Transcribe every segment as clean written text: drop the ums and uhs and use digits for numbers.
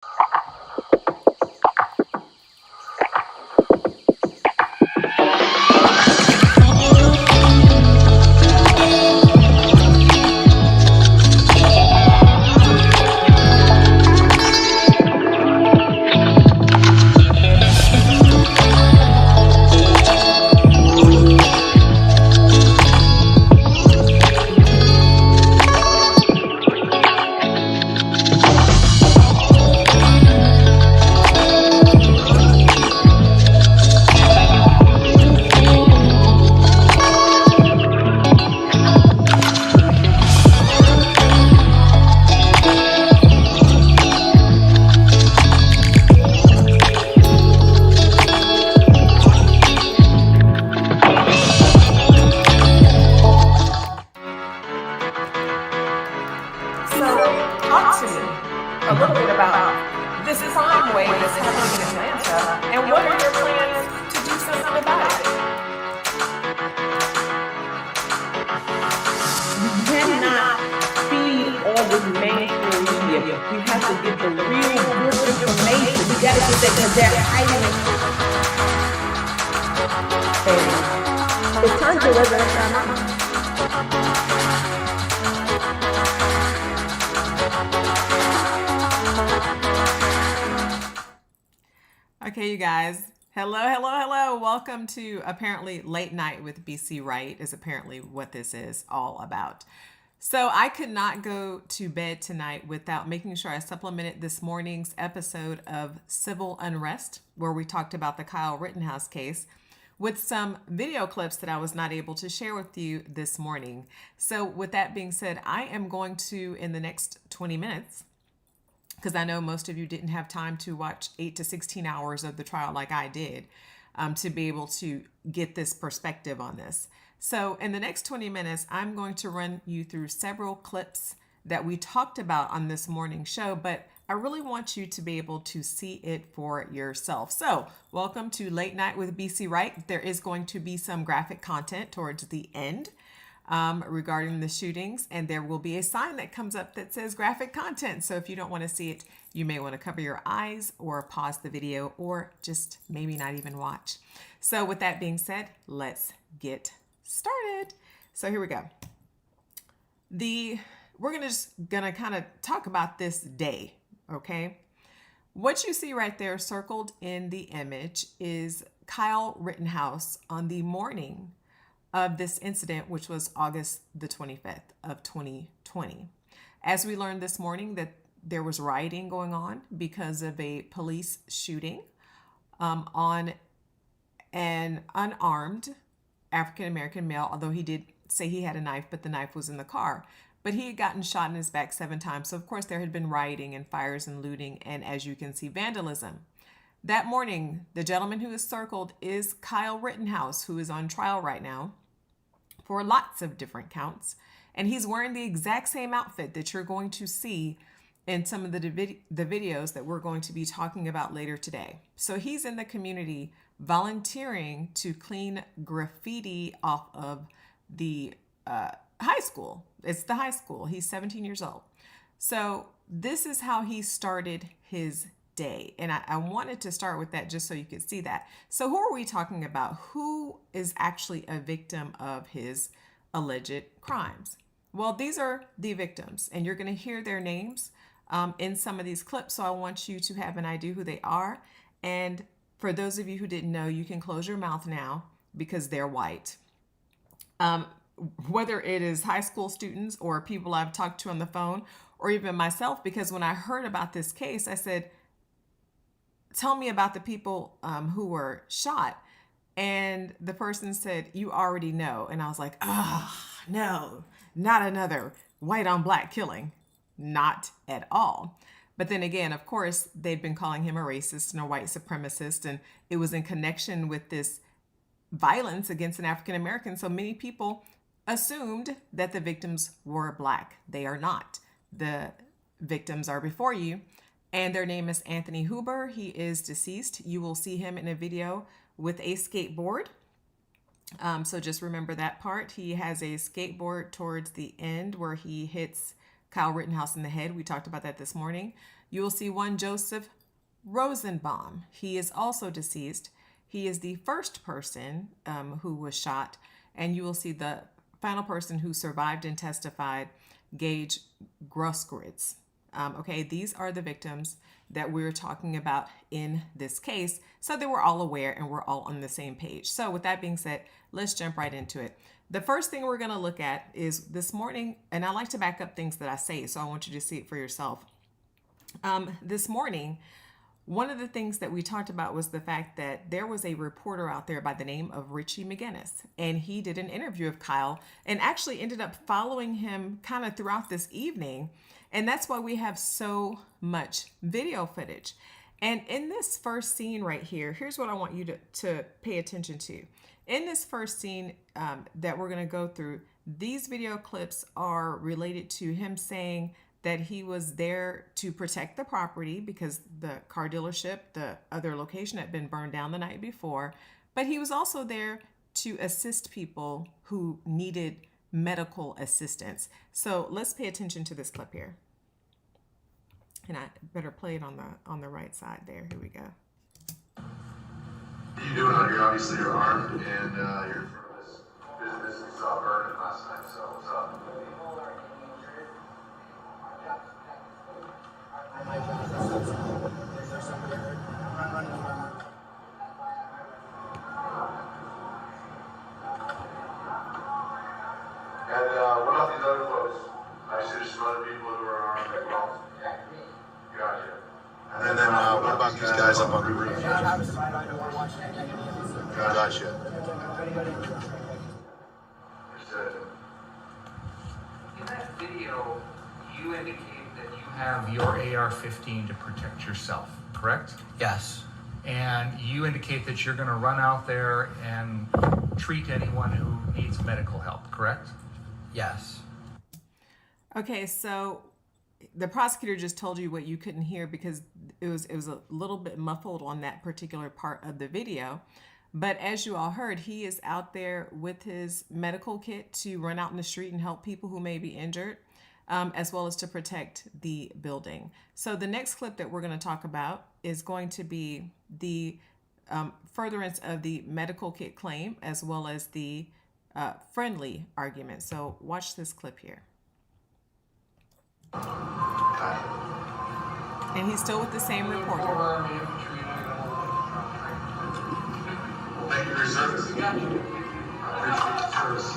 So, talk to me a little bit about this crime wave that's happening in Atlanta, and what are your plans to do something about it? You cannot feed all this mainstream media. You have to get the real good information. You gotta get that because they're hiding it. And it's time to resurrect our minds. Okay, you guys. Hello. Welcome to apparently Late Night with BC Wright is apparently what this is all about. So I could not go to bed tonight without making sure I supplemented this morning's episode of Civil Unrest, where we talked about the Kyle Rittenhouse case, with some video clips that I was not able to share with you this morning. So with that being said, I am going to, in the next 20 minutes, because I know most of you didn't have time to watch 8 to 16 hours of the trial like I did, to be able to get this perspective on this. So in the next 20 minutes, I'm going to run you through several clips that we talked about on this morning show, but I really want you to be able to see it for yourself. So welcome to Late Night with BC Wright. There is going to be some graphic content towards the end regarding the shootings, and there will be a sign that comes up that says graphic content. So if you don't want to see it, you may want to cover your eyes or pause the video or just maybe not even watch. So with that being said, let's get started. So here we go. We're gonna kind of talk about this day, okay? What you see right there circled in the image is Kyle Rittenhouse on the morning of this incident, which was August the 25th of 2020. As we learned this morning that there was rioting going on because of a police shooting on an unarmed African-American male, although he did say he had a knife, but the knife was in the car. But he had gotten shot in his back 7 times. So of course there had been rioting and fires and looting, and as you can see, vandalism. That morning, the gentleman who is circled is Kyle Rittenhouse, who is on trial right now for lots of different counts. And he's wearing the exact same outfit that you're going to see in some of the videos that we're going to be talking about later today. So he's in the community volunteering to clean graffiti off of the high school. It's the high school. He's 17 years old. So this is how he started his day. And I wanted to start with that just so you could see that. So who are we talking about? Who is actually a victim of his alleged crimes? Well, these are the victims, and you're going to hear their names in some of these clips. So I want you to have an idea who they are. And for those of you who didn't know, you can close your mouth now because they're white. Whether it is high school students or people I've talked to on the phone, or even myself, because when I heard about this case, I said, tell me about the people who were shot. And the person said, you already know. And I was like, no, not another white on black killing. Not at all. But then again, of course, they'd been calling him a racist and a white supremacist. And it was in connection with this violence against an African American. So many people assumed that the victims were black. They are not. The victims are before you. And their name is Anthony Huber. He is deceased. You will see him in a video with a skateboard. So just remember that part. He has a skateboard towards the end where he hits Kyle Rittenhouse in the head. We talked about that this morning. You will see one Joseph Rosenbaum. He is also deceased. He is the first person who was shot. And you will see the final person who survived and testified, Gage Grosskreutz. Okay, these are the victims that we're talking about in this case, so that we're all aware and we're all on the same page. So with that being said, let's jump right into it. The first thing we're going to look at is this morning, and I like to back up things that I say, so I want you to see it for yourself. This morning, one of the things that we talked about was the fact that there was a reporter out there by the name of Richie McGinnis, and he did an interview of Kyle and actually ended up following him kind of throughout this evening. And that's why we have so much video footage. And in this first scene right here, here's what I want you to pay attention to. In this first scene that we're going to go through, these video clips are related to him saying that he was there to protect the property because the car dealership, the other location, had been burned down the night before. But he was also there to assist people who needed medical assistance. So let's pay attention to this clip here. And I better play it on the right side there. Here we go. What are you doing out here? Obviously you're armed and you're from this business. You saw burning last night, so what's up? And what about these other folks? I see there's some other people who are armed as well. Gotcha. And then what about these guys up on the roof? Gotcha. In that video, you indicate that you have your AR-15 to protect yourself, correct? Yes. And you indicate that you're going to run out there and treat anyone who needs medical help, correct? Yes. Okay, so the prosecutor just told you what you couldn't hear because it was a little bit muffled on that particular part of the video. But as you all heard, he is out there with his medical kit to run out in the street and help people who may be injured, as well as to protect the building. So the next clip that we're going to talk about is going to be the furtherance of the medical kit claim, as well as the friendly argument. So watch this clip here. And he's still with the same reporter. Thank you for your service. I appreciate your service.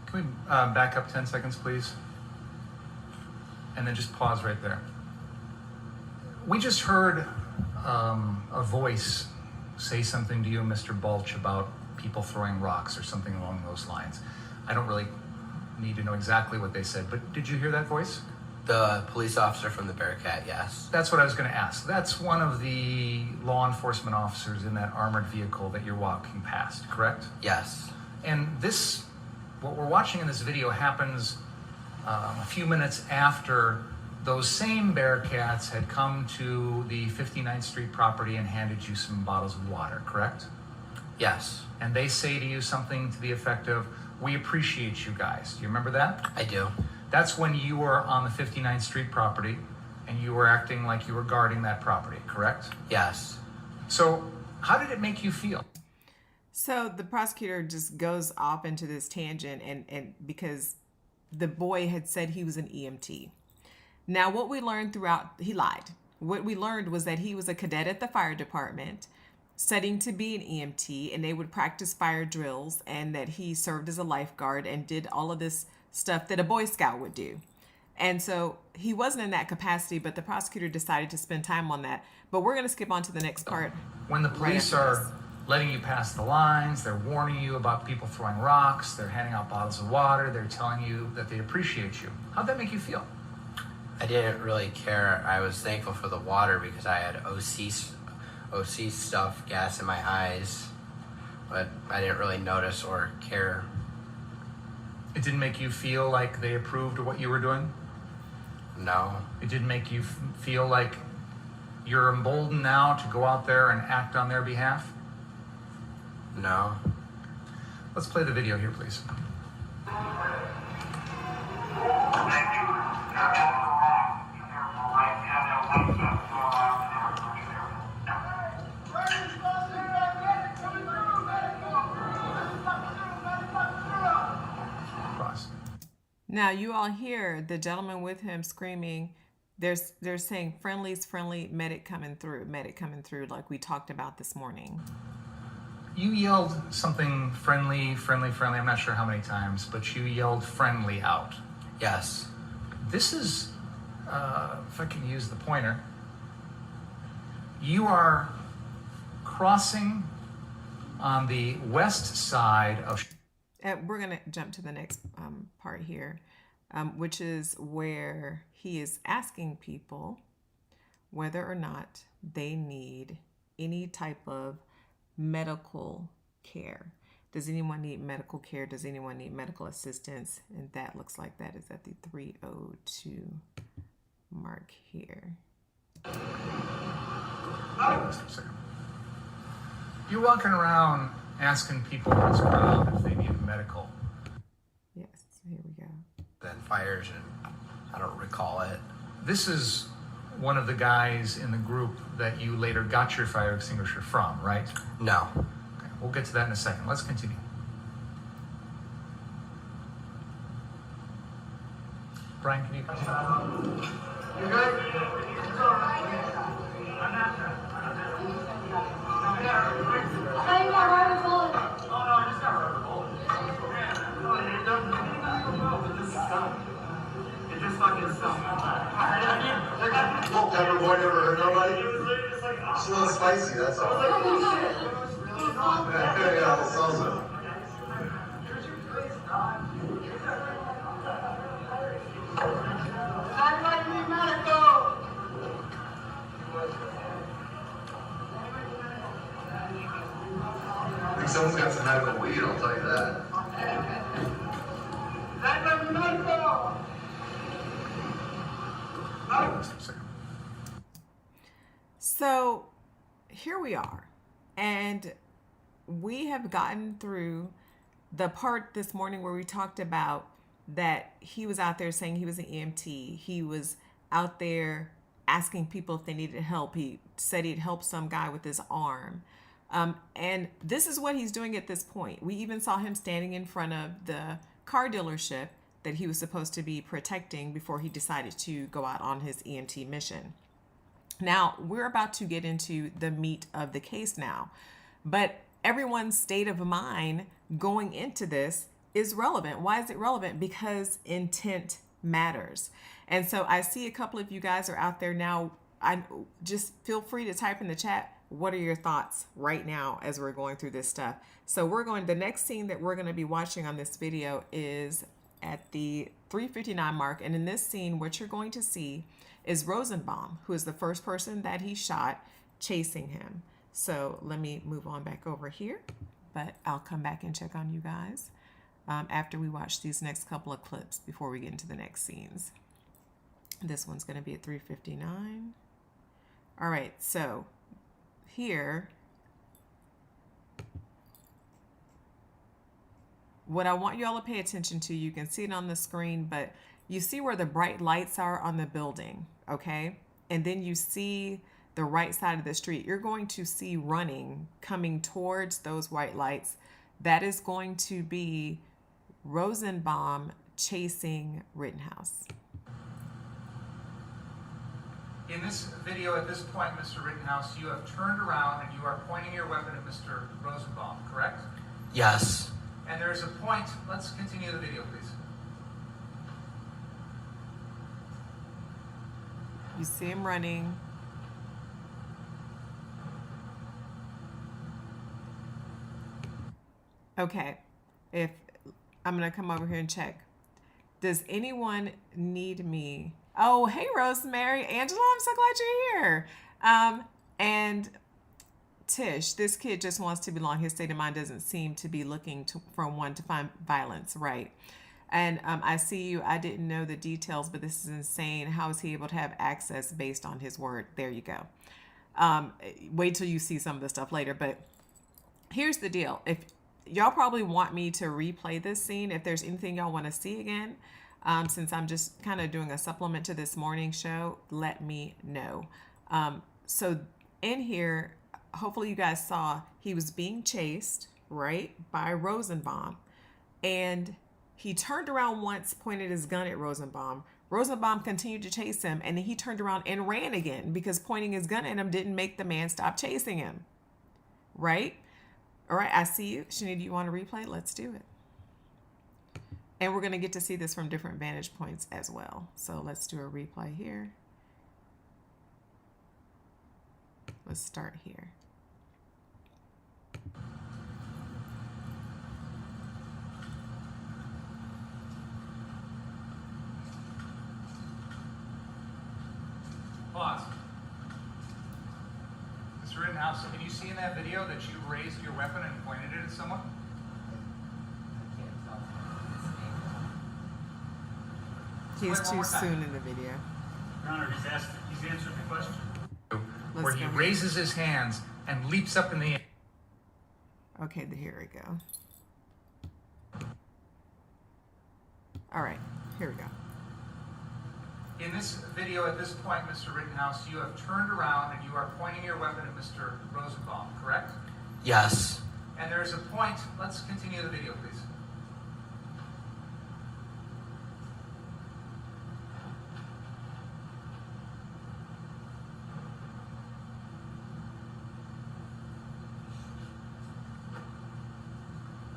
Can we back up 10 seconds, please? And then just pause right there. We just heard a voice say something to you, Mr. Balch, about people throwing rocks or something along those lines. I don't really need to know exactly what they said, but did you hear that voice? The police officer from the Bearcat, yes. That's what I was going to ask. That's one of the law enforcement officers in that armored vehicle that you're walking past, correct? Yes. And this, what we're watching in this video happens a few minutes after those same Bearcats had come to the 59th Street property and handed you some bottles of water, correct? Yes. And they say to you something to the effect of, "We appreciate you guys." Do you remember that? I do. That's when you were on the 59th Street property and you were acting like you were guarding that property, correct? Yes. So how did it make you feel? So the prosecutor just goes off into this tangent and because the boy had said he was an EMT. Now, what we learned throughout, he lied. What we learned was that he was a cadet at the fire department, studying to be an EMT, and they would practice fire drills, and that he served as a lifeguard and did all of this stuff that a Boy Scout would do. And so he wasn't in that capacity, but the prosecutor decided to spend time on that. But we're going to skip on to the next part. When the police are letting you pass the lines, they're warning you about people throwing rocks, they're handing out bottles of water, they're telling you that they appreciate you. How'd that make you feel? I didn't really care. I was thankful for the water because I had OC stuff, gas in my eyes, but I didn't really notice or care. It didn't make you feel like they approved of what you were doing? No. It didn't make you feel like you're emboldened now to go out there and act on their behalf? No. Let's play the video here, please. Cross. Now you all hear the gentleman with him screaming, they're saying friendly's friendly, medic coming through, like we talked about this morning. You yelled something friendly. I'm not sure how many times, but you yelled friendly out. Yes. This is, if I can use the pointer, you are crossing on the west side of... We're going to jump to the next part here, which is where he is asking people whether or not they need any type of medical care. Does anyone need medical care? Does anyone need medical assistance? And that looks like that is at the 302 mark here. You're walking around asking people in this crowd if they need medical. Yes, here we go. Then fires, and I don't recall it. This is one of the guys in the group that you later got your fire extinguisher from, right? No. Okay, we'll get to that in a second. Let's continue. Brian, can you continue? You good? Little pepper boy never hurt nobody. It's a little spicy, that's all. Yeah, the salsa. I think someone's got some medical weed, I'll tell you that. So here we are, and we have gotten through the part this morning where we talked about that he was out there saying he was an EMT. He was out there asking people if they needed help. He said he'd help some guy with his arm. And this is what he's doing at this point. We even saw him standing in front of the car dealership that he was supposed to be protecting before he decided to go out on his EMT mission. Now, we're about to get into the meat of the case now, but everyone's state of mind going into this is relevant. Why is it relevant? Because intent matters. And so I see a couple of you guys are out there now. I just feel free to type in the chat. What are your thoughts right now as we're going through this stuff? So the next scene that we're going to be watching on this video is at the 3:59 mark. And in this scene, what you're going to see is Rosenbaum, who is the first person that he shot, chasing him. So let me move on back over here, but I'll come back and check on you guys after we watch these next couple of clips before we get into the next scenes. This one's going to be at 3:59. All right, so here, what I want you all to pay attention to, you can see it on the screen, but you see where the bright lights are on the building, okay? And then you see the right side of the street. You're going to see running, coming towards those white lights. That is going to be Rosenbaum chasing Rittenhouse. In this video, at this point, Mr. Rittenhouse, you have turned around and you are pointing your weapon at Mr. Rosenbaum, correct? Yes. And there's a point, let's continue the video, please. You see him running. Okay, if I'm gonna come over here and check. Does anyone need me? Oh, hey, Rosemary. Angela, I'm so glad you're here. And Tish, this kid just wants to belong. His state of mind doesn't seem to be looking for one to find violence, right? And I see you. I didn't know the details, but this is insane. How is he able to have access based on his word? There you go. Wait till you see some of the stuff later. But here's the deal. If y'all probably want me to replay this scene, if there's anything y'all want to see again, since I'm just kind of doing a supplement to this morning show, let me know. So in here, hopefully you guys saw he was being chased, right, by Rosenbaum. And he turned around once, pointed his gun at Rosenbaum. Rosenbaum continued to chase him, and then he turned around and ran again because pointing his gun at him didn't make the man stop chasing him. Right? All right, I see you. Shani, do you want to replay? Let's do it. And we're going to get to see this from different vantage points as well. So let's do a replay here. Let's start here. Pause. Mr. Rittenhouse, can you see in that video that you raised your weapon and pointed it at someone? He's too soon in the video. Your Honor, he's answered the question. Where he raises his hands and leaps up in the air. Okay, here we go. All right, here we go. In this video, at this point, Mr. Rittenhouse, you have turned around and you are pointing your weapon at Mr. Rosenbaum, correct? Yes. And there is a point. Let's continue the video, please.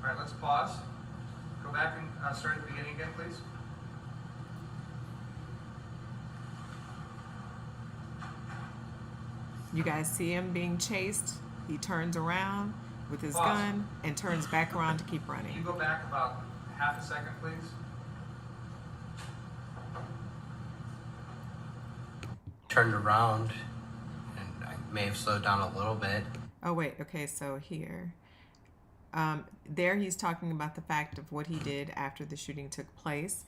All right, let's pause. Go back and start at the beginning again, please. You guys see him being chased. He turns around with his Pause. gun and turns back around to keep Can you running. go back about half a second, please? Turned around, and I may have slowed down a little bit. Oh, wait. Okay, so here. There he's talking about the fact of what he did after the shooting took place.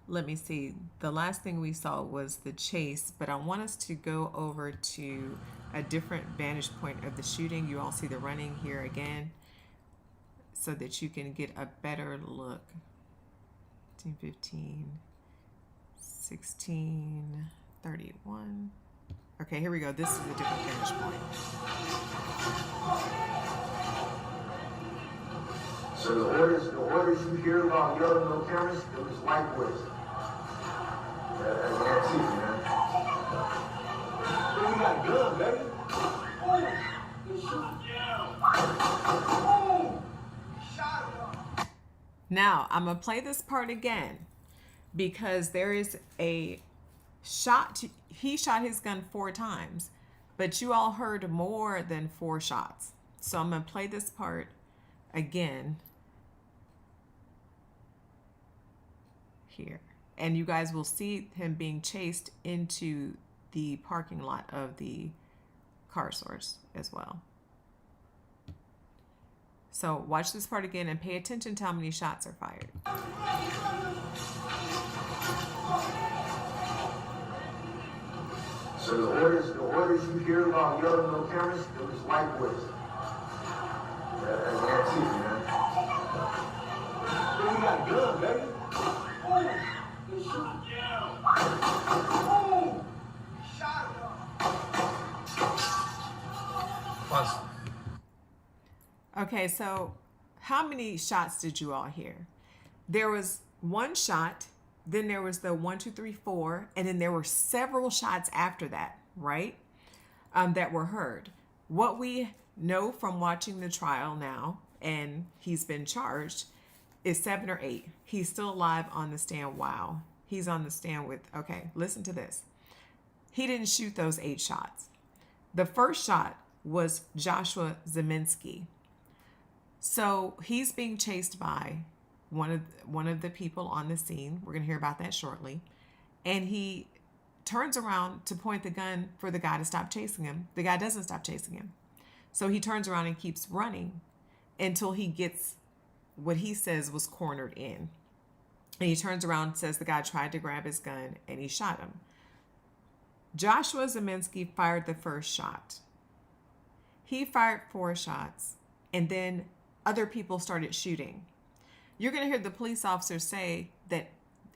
Let me see. The last thing we saw was the chase, but I want us to go over to a different vantage point of the shooting. You all see the running here again so that you can get a better look. 15, 15, 16, 31. Okay, here we go. This is a different vantage point. So the orders you hear about yelling no cameras, it was white boys. That's it, man. We got a gun, baby. Now, I'm going to play this part again because there is a shot. He shot his gun 4 times, but you all heard more than 4 shots. So I'm going to play this part again here. And you guys will see him being chased into the parking lot of the car source as well. So watch this part again and pay attention to how many shots are fired. So the orders you hear about yelling no cameras, it was white boys. That's it, man. We got a gun, baby. Pause. Okay, so how many shots did you all hear? There was 1 shot, then there was the 1, 2, 3, 4, and then there were several shots after that, right? That were heard. What we know from watching the trial now, and he's been charged, is 7 or 8. He's still alive on the stand. Wow. He's on the stand with, okay, listen to this. He didn't shoot those 8 shots. The first shot was Joshua Zeminski. So he's being chased by one of the people on the scene. We're going to hear about that shortly. And he turns around to point the gun for the guy to stop chasing him. The guy doesn't stop chasing him. So he turns around and keeps running until he gets what he says was cornered in. And he turns around and says the guy tried to grab his gun and he shot him. Joshua Zeminski fired the first shot. He fired 4 shots, and then other people started shooting. You're going to hear the police officers say that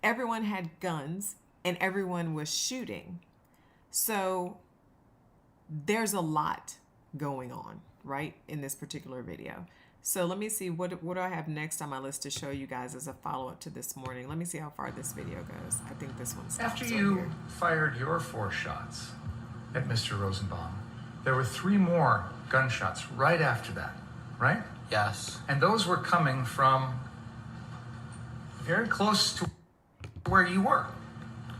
everyone had guns and everyone was shooting. So there's a lot going on, right, in this particular video. So let me see, what do I have next on my list to show you guys as a follow-up to this morning? Let me see how far this video goes. I think this one's After you fired your 4 shots at Mr. Rosenbaum, there were 3 more gunshots right after that, right? Yes. And those were coming from very close to where you were,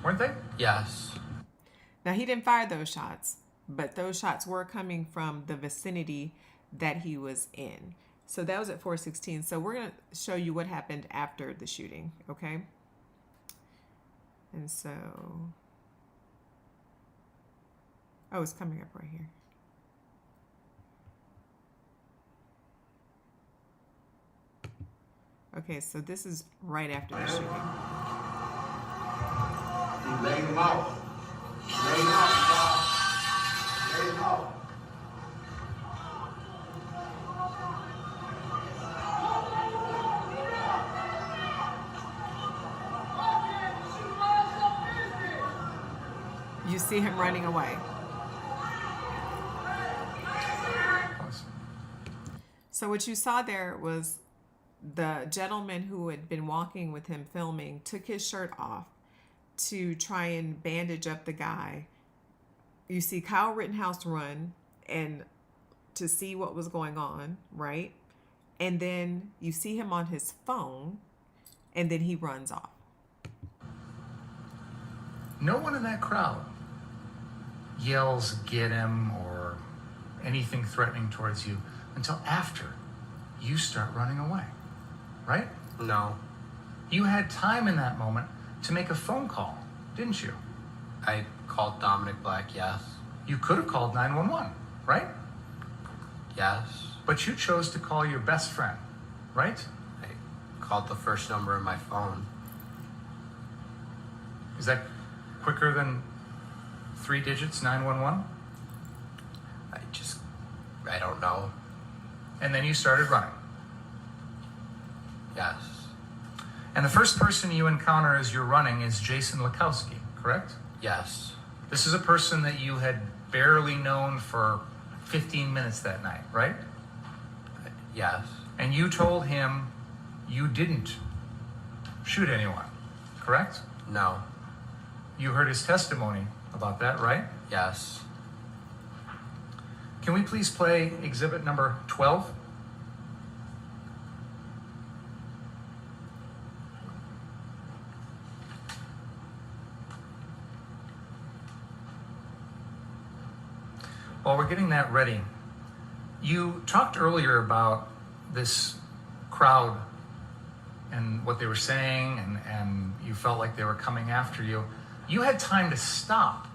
weren't they? Yes. Now, he didn't fire those shots, but those shots were coming from the vicinity that he was in. So that was at 4:16. So we're going to show you what happened after the shooting, okay? And so, oh, it's coming up right here. Okay, so this is right after the shooting. You laid him out. Laid him out, Bob. Laid him out. You see him running away. So what you saw there was the gentleman who had been walking with him filming took his shirt off to try and bandage up the guy. You see Kyle Rittenhouse run and to see what was going on, right? And then you see him on his phone and then he runs off. No one in that crowd yells, "Get him," or anything threatening towards you until after you start running away, right? No. You had time in that moment to make a phone call, didn't you? I called Dominic Black, yes. You could have called 911, right? Yes. But you chose to call your best friend, right? I called the first number on my phone. Is that quicker than 3 digits, 911? I don't know. And then you started running. Yes. And the first person you encounter as you're running is Jason Lakowski, correct? Yes. This is a person that you had barely known for 15 minutes that night, right? Yes. And you told him you didn't shoot anyone, correct? No. You heard his testimony about that, right? Yes. Can we please play exhibit number 12? While we're getting that ready, you talked earlier about this crowd and what they were saying, and you felt like they were coming after you. You had time to stop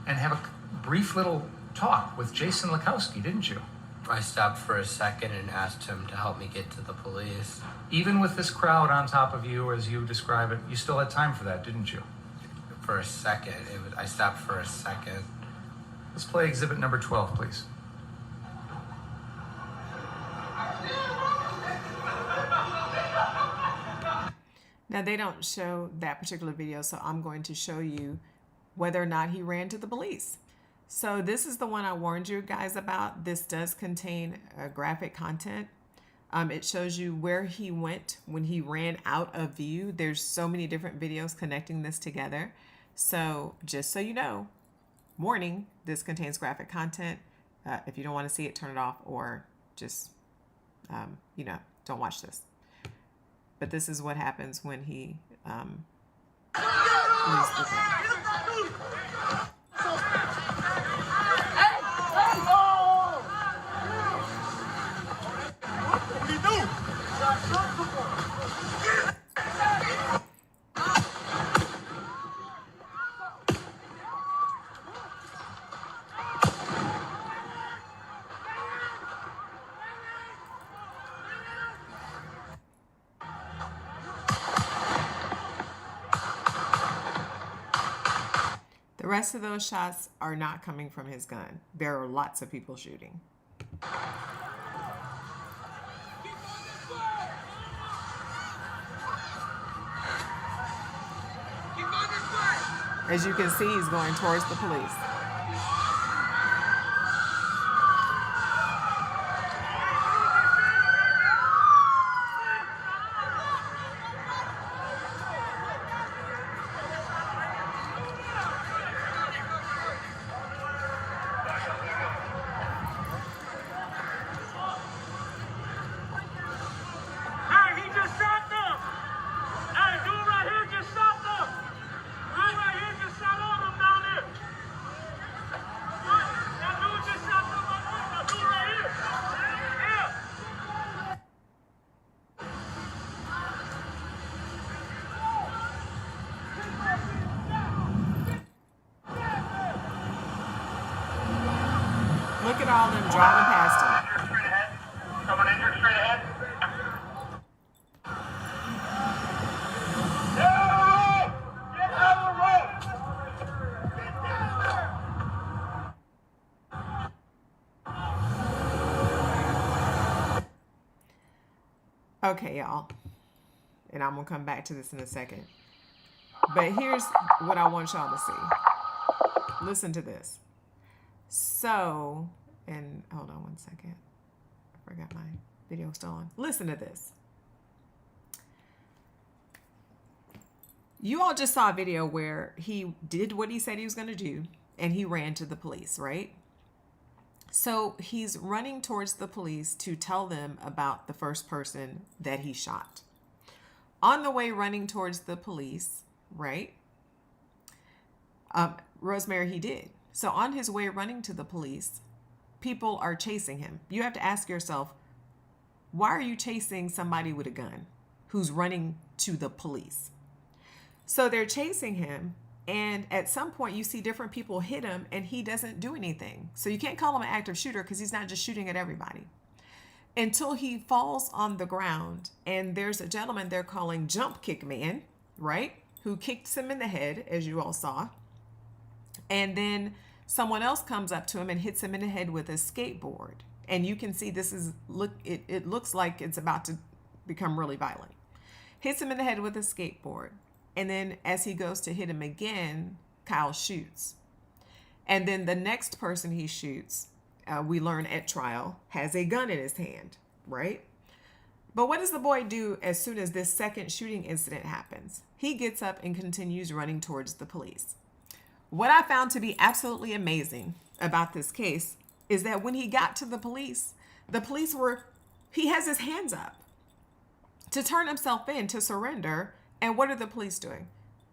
and have a brief little talk with Jason Lakowski, didn't you? I stopped for a second and asked him to help me get to the police. Even with this crowd on top of you, as you describe it, you still had time for that, didn't you? For a second. I stopped for a second. Let's play exhibit number 12, please. Now, they don't show that particular video, so I'm going to show you whether or not he ran to the police. So this is the one I warned you guys about. This does contain graphic content. It shows you where he went when he ran out of view. There's so many different videos connecting this together. So just so you know, warning, this contains graphic content. If you don't want to see it, turn it off, or just, don't watch this. But this is what happens when he leaves the thing. rest of those shots are not coming from his gun. There are lots of people shooting. As you can see, he's going towards the police. Hey, he just shot them! Hey, dude right here just shot them! Dude right here just shot all them down there! That dude just shot them right there! That dude right here! Yeah! Look at all them driving past him. You're straight ahead. Someone in, you're straight ahead. Get out of the road! Okay, y'all. And I'm going to come back to this in a second. But here's what I want y'all to see. Listen to this. So, and hold on one second. I forgot my video was still on. Listen to this. You all just saw a video where he did what he said he was going to do and he ran to the police, right? So he's running towards the police to tell them about the first person that he shot. On the way running towards the police, right? Rosemary, he did. So on his way running to the police, people are chasing him. You have to ask yourself, why are you chasing somebody with a gun who's running to the police? So they're chasing him, and at some point you see different people hit him and he doesn't do anything. So you can't call him an active shooter because he's not just shooting at everybody. Until he falls on the ground, and there's a gentleman they're calling Jump Kick Man, right? Who kicks him in the head, as you all saw. And then someone else comes up to him and hits him in the head with a skateboard. And you can see this is, it looks like it's about to become really violent. Hits him in the head with a skateboard. And then as he goes to hit him again, Kyle shoots. And then the next person he shoots, we learn at trial, has a gun in his hand, right? But what does the boy do as soon as this second shooting incident happens? He gets up and continues running towards the police. What I found to be absolutely amazing about this case is that when he got to the police he has his hands up to turn himself in, to surrender. And what are the police doing?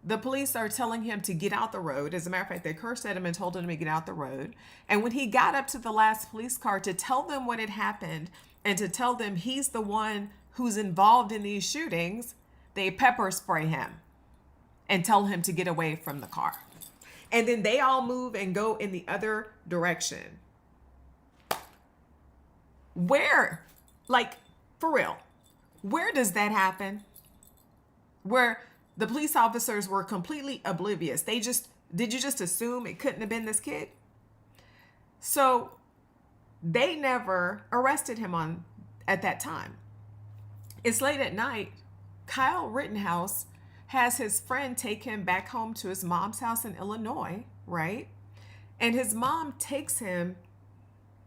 The police are telling him to get out the road. As a matter of fact, they cursed at him and told him to get out the road. And when he got up to the last police car to tell them what had happened and to tell them he's the one who's involved in these shootings, they pepper spray him and tell him to get away from the car. And then they all move and go in the other direction. Where? Like, for real, where does that happen? Where the police officers were completely oblivious. Did you just assume it couldn't have been this kid? So they never arrested him at that time. It's late at night. Kyle Rittenhouse has his friend take him back home to his mom's house in Illinois, right? And his mom takes him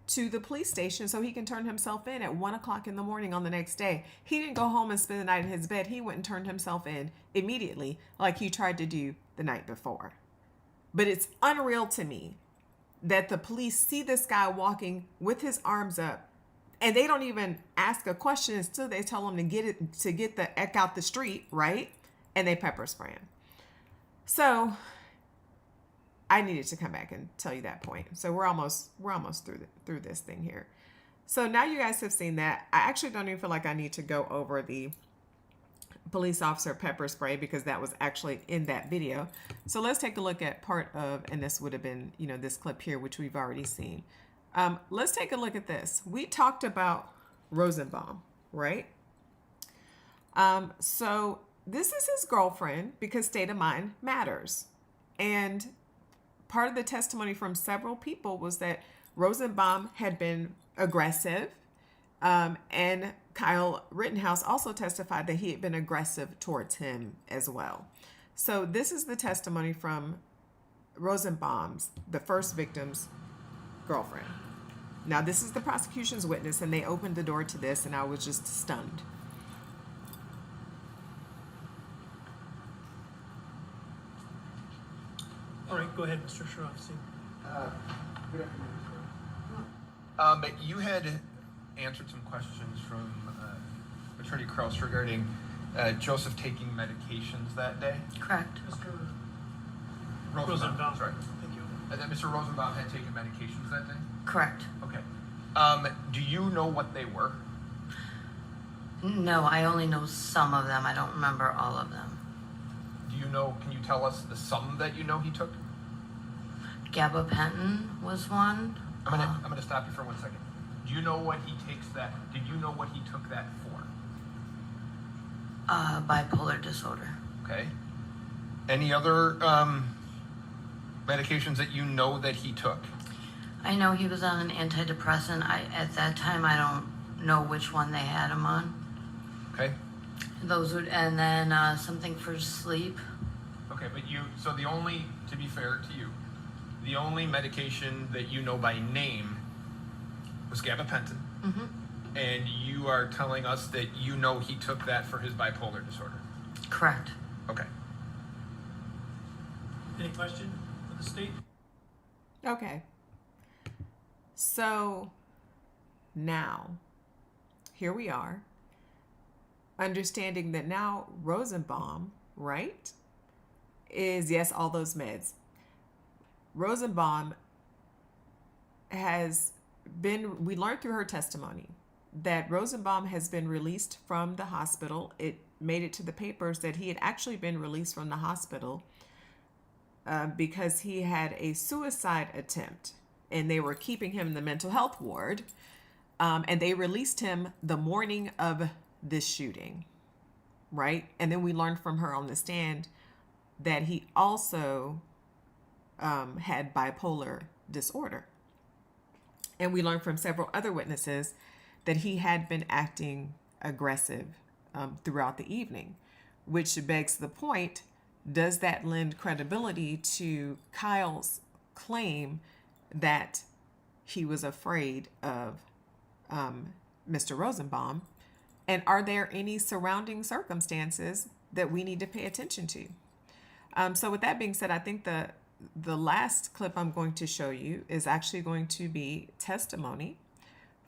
to the police station so he can turn himself in at 1 o'clock in the morning on the next day. He didn't go home and spend the night in his bed. He went and turned himself in immediately like he tried to do the night before. But it's unreal to me that the police see this guy walking with his arms up and they don't even ask a question. Instead, they tell him to get the heck out the street, right? And they pepper spray him. So I needed to come back and tell you that point. So we're almost through this thing here. So now you guys have seen that. I actually don't even feel like I need to go over the police officer pepper spray because that was actually in that video. So let's take a look at part of, and this would have been, this clip here, which we've already seen. Let's take a look at this. We talked about Rosenbaum, right? So this is his girlfriend because state of mind matters. And part of the testimony from several people was that Rosenbaum had been aggressive, and Kyle Rittenhouse also testified that he had been aggressive towards him as well. So this is the testimony from Rosenbaum's, the first victim's girlfriend. Now, this is the prosecution's witness, and they opened the door to this, and I was just stunned. All right, go ahead, Mr. Sharofsky. You had answered some questions from Attorney Krause regarding Joseph taking medications that day. Correct. Mr. Rosenbaum. Sorry. Thank you. And then Mr. Rosenbaum had taken medications that day? Correct. Okay. Do you know what they were? No, I only know some of them. I don't remember all of them. Do you know, can you tell us the sum that you know he took? Gabapentin was one. I'm gonna stop you for 1 second. Do you know what he takes that, did you know what he took that for? Bipolar disorder. Okay. Any other medications that you know that he took? I know he was on an antidepressant. At that time, I don't know which one they had him on. Okay. Those would, and then something for sleep. Okay, but so the only, to be fair to you, the only medication that you know by name was gabapentin. Mm-hmm. And you are telling us that you know he took that for his bipolar disorder. Correct. Okay. Any question for the state? Okay. So now, here we are, understanding that now Rosenbaum, right, is, yes, all those meds. Rosenbaum has been, we learned through her testimony that Rosenbaum has been released from the hospital. It made it to the papers that he had actually been released from the hospital because he had a suicide attempt, and they were keeping him in the mental health ward, and they released him the morning of this shooting, right? And then we learned from her on the stand that he also had bipolar disorder. And we learned from several other witnesses that he had been acting aggressive throughout the evening, which begs the point, does that lend credibility to Kyle's claim that he was afraid of Mr. Rosenbaum? And are there any surrounding circumstances that we need to pay attention to? So with that being said, I think the last clip I'm going to show you is actually going to be testimony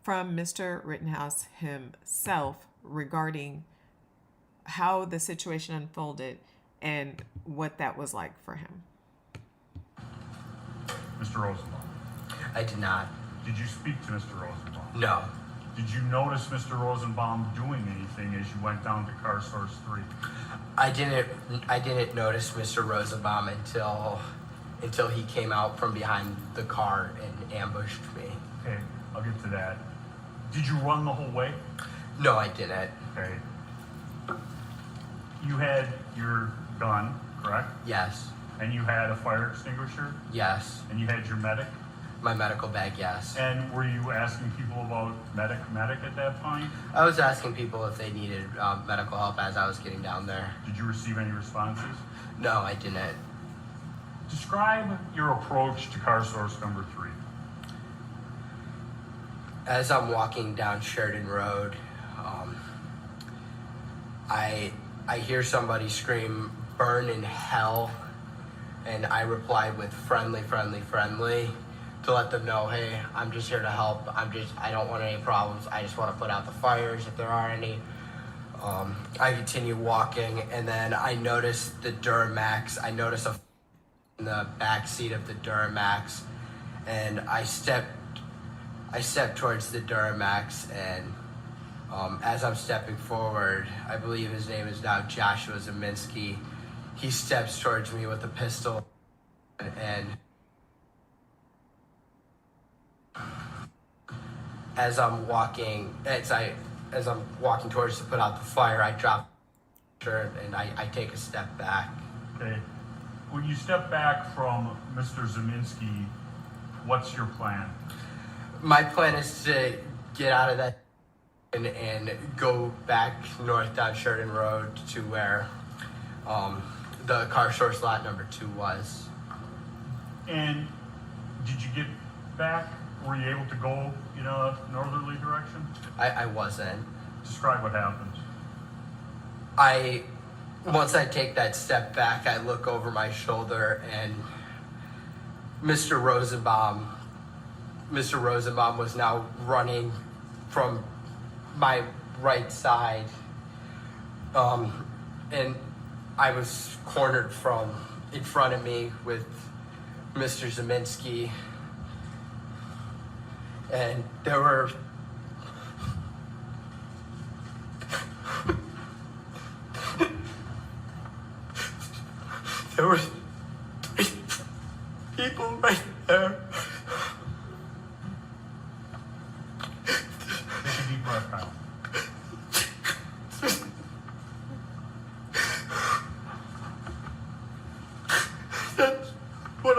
from Mr. Rittenhouse himself regarding how the situation unfolded and what that was like for him. Mr. Rosenbaum, I did not. did you speak to Mr. Rosenbaum? No. Did you notice Mr. Rosenbaum doing anything as you went down to car source 3? I didn't notice Mr. Rosenbaum until he came out from behind the car and ambushed me. Okay, I'll get to that. Did you run the whole way? No, I didn't. Okay. You had your gun, correct? Yes. And you had a fire extinguisher? Yes. And you had your medic? My medical bag, yes. And were you asking people about medic at that point? I was asking people if they needed medical help as I was getting down there. Did you receive any responses? No, I didn't. Describe your approach to car source number 3. As I'm walking down Sheridan Road, I hear somebody scream, "Burn in hell," and I replied with friendly, to let them know, hey, I'm just here to help. I don't want any problems. I just want to put out the fires if there are any. I continue walking, and then I notice the Duramax. I notice in the back seat of the Duramax, and I stepped towards the Duramax, and as I'm stepping forward, I believe his name is now Joshua Zeminski. He steps towards me with a pistol, and as I'm walking towards to put out the fire, I drop and I take a step back. Okay. when you step back from Mr. Zeminski, what's your plan? My plan is to get out of that and go back north down Sheridan Road to where the car source lot number 2 was. And did you get back? Were you able to go in a northerly direction? I wasn't. Describe what happens. Once I take that step back, I look over my shoulder and Mr. Rosenbaum was now running from my right side. And I was cornered from in front of me with Mr. Zeminski. And there were there were 3 people right there. Take a deep breath, Kyle. That's what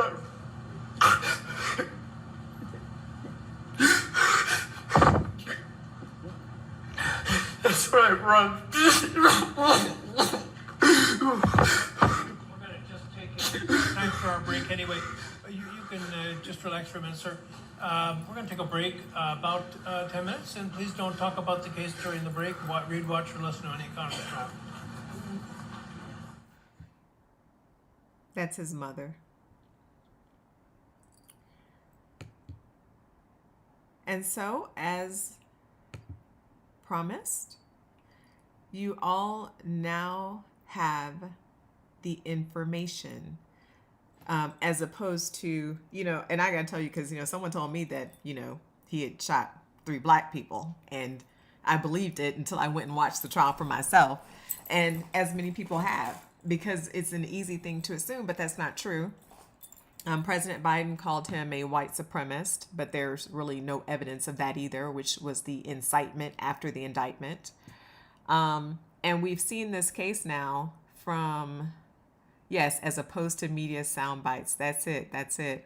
that's what I run. We're gonna just take time for our break anyway. You can just relax for a minute, sir. We're gonna take a break about 10 minutes, and please don't talk about the case during the break. Read, watch, or listen to any conference call. That's his mother. And so, as promised, you all now have the information, as opposed to, and I gotta tell you, because, someone told me that, he had shot 3 black people, and I believed it until I went and watched the trial for myself, and as many people have, because it's an easy thing to assume, but that's not true. President Biden called him a white supremacist, but there's really no evidence of that either, which was the incitement after the indictment. And we've seen this case now from, yes, as opposed to media sound bites. That's it.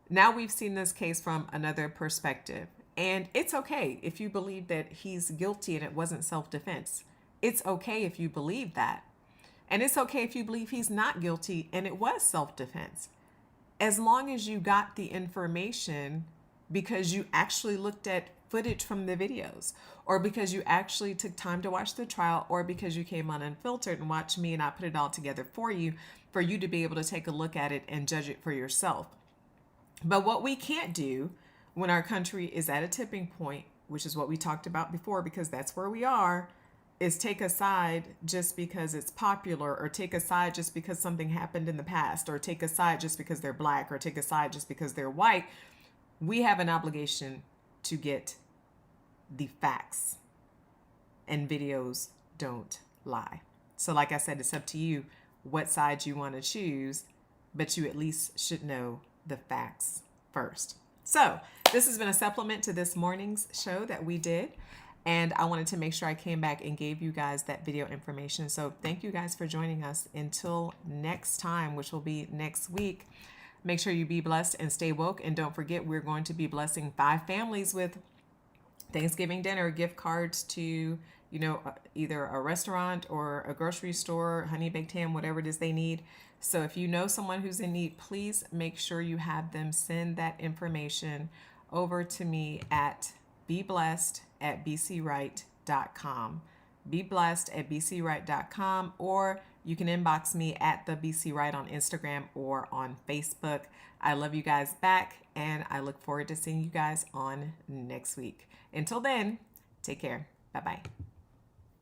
Now we've seen this case from another perspective. And it's okay if you believe that he's guilty and it wasn't self-defense. It's okay if you believe that. And it's okay if you believe he's not guilty and it was self-defense. As long as you got the information because you actually looked at footage from the videos, or because you actually took time to watch the trial, or because you came on Unfiltered and watched me and I put it all together for you to be able to take a look at it and judge it for yourself. But what we can't do when our country is at a tipping point, which is what we talked about before, because that's where we are, is take a side just because it's popular, or take a side just because something happened in the past, or take a side just because they're black, or take a side just because they're white. We have an obligation to get the facts, and videos don't lie. So like I said, it's up to you what side you want to choose, but you at least should know the facts first. So this has been a supplement to this morning's show that we did. And I wanted to make sure I came back and gave you guys that video information. So thank you guys for joining us. Until next time, which will be next week, make sure you be blessed and stay woke. And don't forget, we're going to be blessing 5 families with Thanksgiving dinner gift cards to, either a restaurant or a grocery store, Honey Baked Ham, whatever it is they need. So if you know someone who's in need, please make sure you have them send that information over to me at beblessed@bcwright.com. beblessed@bcwright.com, or you can inbox me at the BC Wright on Instagram or on Facebook. I love you guys back, and I look forward to seeing you guys on next week. Until then, take care. Bye-bye.